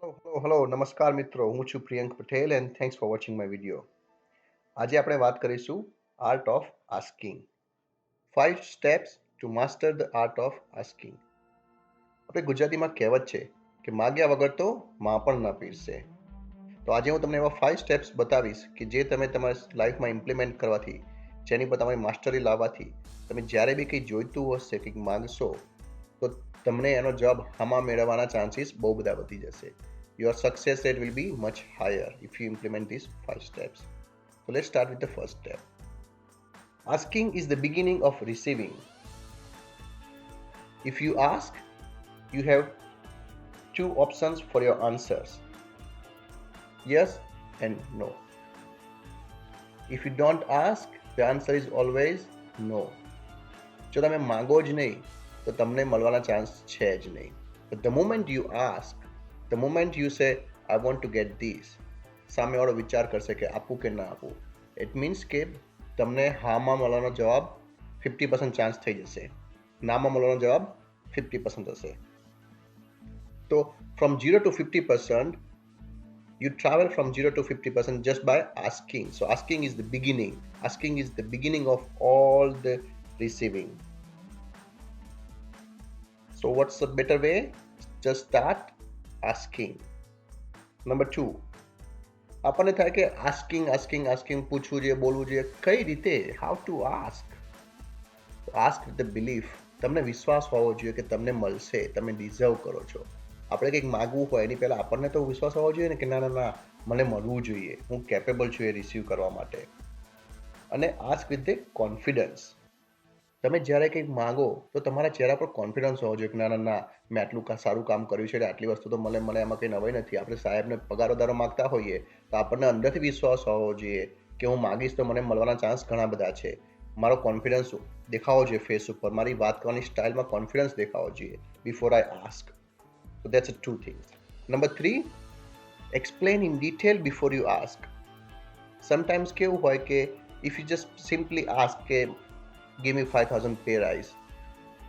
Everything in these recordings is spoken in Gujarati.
હેલો નમસ્કાર મિત્રો, હું છું Priyank Patel and thanks for watching my video. આજે આપણે વાત કરીશું art of asking. 5 steps to master the art of asking. આપણે ગુજરાતીમાં કહેવત છે કે માગ્યા વગર તો માં પણ ન પીરસે. તો આજે હું તમને એવા 5 સ્ટેપ્સ બતાવીશ કે જે તમે તમારી લાઈફમાં ઇમ્પ્લિમેન્ટ કરવાથી, જેની પર તમારી માસ્ટરી લાવવાથી તમે જ્યારે બી કંઈ જોઈતું હશે, કંઈક માંગશો, તો તમને એનો જવાબ હામાં મેળવવાના ચાન્સીસ બહુ બધા વધી જશે. Your success rate will be much higher if you implement these 5 steps. So let's start with the first step. Asking is the beginning of receiving. If you ask, you have two options for your answers: yes and no. If you don't ask, the answer is always no. જો તમે માંગો જ નહીં તો તમને મળવાના ચાન્સ છે જ નહીં. But the moment you ask, the moment you say, I want to get this, સામેવાળો વિચાર કરશે કે આપું કે ના આપું. ઇટ મીન્સ કે તમને હામાં મળવાનો જવાબ 50% ચાન્સ થઈ જશે, નામાં મળવાનો જવાબ 50% હશે. તો from 0 to 50%, you travel from 0 to 50% just by asking. So asking is the beginning. Asking is the beginning of all the receiving. So what's the better way? Just start asking. Number 2, આપણને થાય કે આસ્કિંગ પૂછવું જોઈએ, બોલવું જોઈએ. કઈ રીતે? How to ask? Ask with the belief. તમને વિશ્વાસ હોવો જોઈએ કે તમને મળશે, તમે ડિઝર્વ કરો છો. આપણે કંઈક માગવું હોય એની પહેલાં આપણને તો વિશ્વાસ હોવો જોઈએ ને કે ના મને મળવું જોઈએ, હું કેપેબલ છું એ રિસીવ કરવા માટે. અને આસ્ક વિથ ધ કોન્ફિડન્સ. તમે જ્યારે કંઈક માગો તો તમારા ચહેરા પર કોન્ફિડન્સ હોવો જોઈએ કે ના મેં આટલું સારું કામ કર્યું છે, આટલી વસ્તુ તો મને એમાં કંઈ નવાઈ નથી. આપણે સાહેબને પગાર વધારો માગતા હોઈએ તો આપણને અંદરથી વિશ્વાસ હોવો જોઈએ કે હું માગીશ તો મને મળવાના ચાન્સ ઘણા બધા છે. મારો કોન્ફિડન્સ દેખાવો જોઈએ ફેસ ઉપર, મારી વાત કરવાની સ્ટાઇલમાં કોન્ફિડન્સ દેખાવો જોઈએ before I ask. So that's 2 things. Number 3, explain in detail before you ask. Sometimes કેવું હોય કે if you just simply ask કે give me 5,000 pay rise,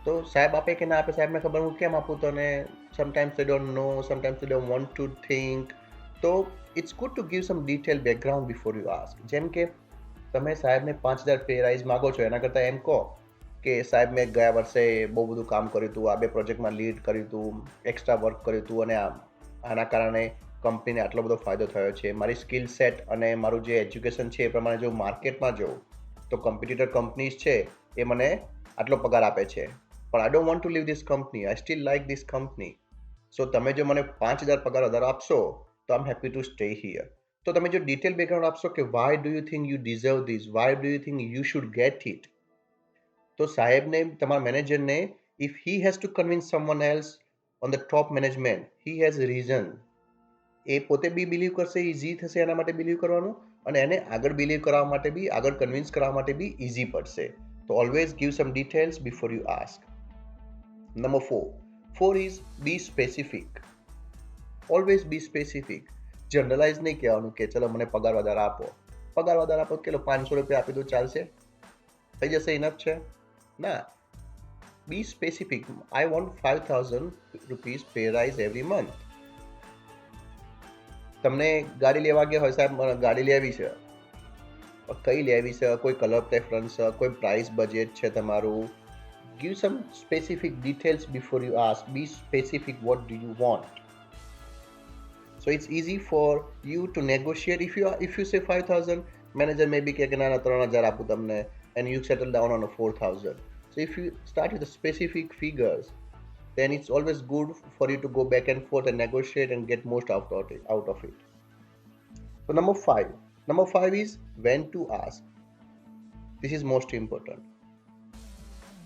તો સાહેબ આપે કે ના આપે, સાહેબને ખબર હું કેમ આપું તને. Sometimes they don't know, sometimes they don't want to think. તો it's good to give some detailed background before you ask. જેમ કે તમે સાહેબને 5,000 પે રાઇઝ માગો છો, એના કરતાં એમ કહો કે સાહેબ મેં ગયા વર્ષે બહુ બધું કામ કર્યું હતું, આ 2 પ્રોજેક્ટમાં લીડ કર્યું હતું, એક્સ્ટ્રા વર્ક કર્યું હતું, અને આના કારણે કંપનીને આટલો બધો ફાયદો થયો છે. મારી સ્કિલ સેટ અને મારું જે એજ્યુકેશન છે એ પ્રમાણે જો માર્કેટમાં જવું તો કોમ્પિટિટર કંપનીઝ છે એ મને આટલો પગાર આપે છે, પણ I don't want to leave this company, I still like this company. So તમે જો મને 5,000 પગાર વધારો આપશો તો I am happy to stay here. તો તમે જો ડિટેલ બેકગ્રાઉન્ડ આપશો કે why do you think you deserve this, why do you think you should get it, તો સાહેબને, તમારા મેનેજરને, if he has to convince someone else on the top management, he has reason. એ પોતે બી બિલીવ કરશે, ઇઝી થશે એના માટે બિલીવ કરવાનું, અને એને આગળ બિલીવ કરવા માટે બી, આગળ કન્વિન્સ કરવા માટે બી ઇઝી પડશે. તો always give sum details before you ask. Number 4 is be specific. Always be specific. Generalise નહીં કહેવાનું કે ચલો મને પગાર વધારે આપો. પગાર વધારે આપો કે 500 રૂપિયા આપી દો ચાલશે, થઈ જશે, ઇનફ છે? ના. Be specific. I want 5,000 rupees pay rise every month. તમને ગાડી લેવા ગયા હોય, સાહેબ મને ગાડી લેવી છે, કઈ લેવી છે, કોઈ કલર પ્રેફરન્સ છે, કોઈ પ્રાઇસ બજેટ છે તમારું. Give some specific details before you ask. Be specific, what do you want? So it's easy for you to negotiate. If you say 5,000, manager may be કે ના 3,000 આપું તમને, and you settle down on a 4,000. So if you start with the specific figures, then it's always good for you to go back and forth and negotiate and get most out of it. So number 5 is when to ask. This is most important.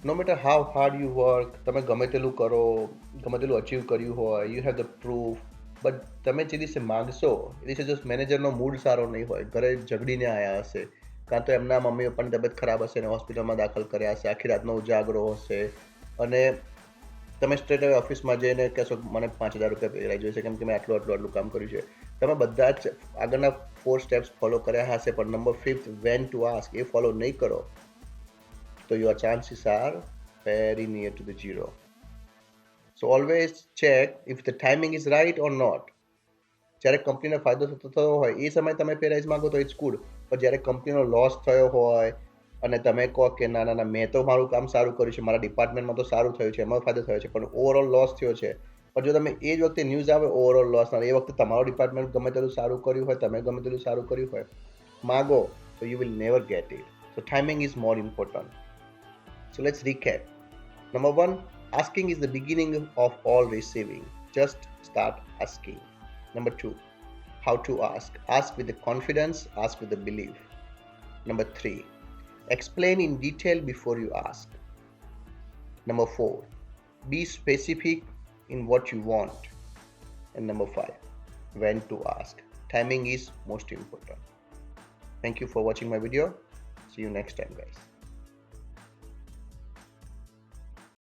No matter how hard you work, તમે ગમે તેટલું કરો, ગમે તેટલું અચીવ કર્યું હોય, you have the proof, but તમે જે દિવસે માગશો એ દિવસે જો મેનેજરનો મૂડ સારો નહીં હોય, ઘરે ઝઘડીને આવ્યા હશે, કાં તો એમના મમ્મી પપ્પાની તબિયત ખરાબ હશે અને હોસ્પિટલમાં દાખલ કર્યા હશે, આખી રાતનો ઉજાગરો હશે, અને તમે સ્ટ્રેટ હવે ઓફિસમાં જઈને કહેશો મને 5,000 રૂપિયા પે રાઇઝ જોઈશે કેમ કે મેં આટલું કામ કર્યું છે. તમે બધા જ આગળના 4 સ્ટેપ્સ ફોલો કર્યા હશે, પણ number 5 when to ask a follow નહીં કરો તો your chances are very near to the zero. So always check if the timing is right or not. જ્યારે કંપનીને ફાયદો થતો હોય એ સમયે તમે પે રાઇઝ માગો તો ઇટ્સ ગુડ, પણ જ્યારે કંપનીનો લોસ થયો હોય અને તમે કહો કે ના ના ના મેં તો મારું કામ સારું કર્યું છે, મારા ડિપાર્ટમેન્ટમાં તો સારું થયું છે, એમાં ફાયદો થયો છે, પણ ઓવરઓલ લોસ થયો છે. પણ જો તમે એ જ વખતે ન્યૂઝ આવે ઓવરઓલ લોસના, એ વખતે તમારું ડિપાર્ટમેન્ટ ગમે તેટલું સારું કર્યું હોય, તમે ગમે તેટલું સારું કર્યું હોય, માગો તો you will never get it. So timing is more important. So let's recap. Number one, asking is the beginning of all receiving. Just start asking. Number two, how to ask. Ask with the confidence, ask with the belief. Number three, explain in detail before you ask. Number four, be specific in what you want. And number five, when to ask. Timing is most important. Thank you for watching my video. See you next time, guys.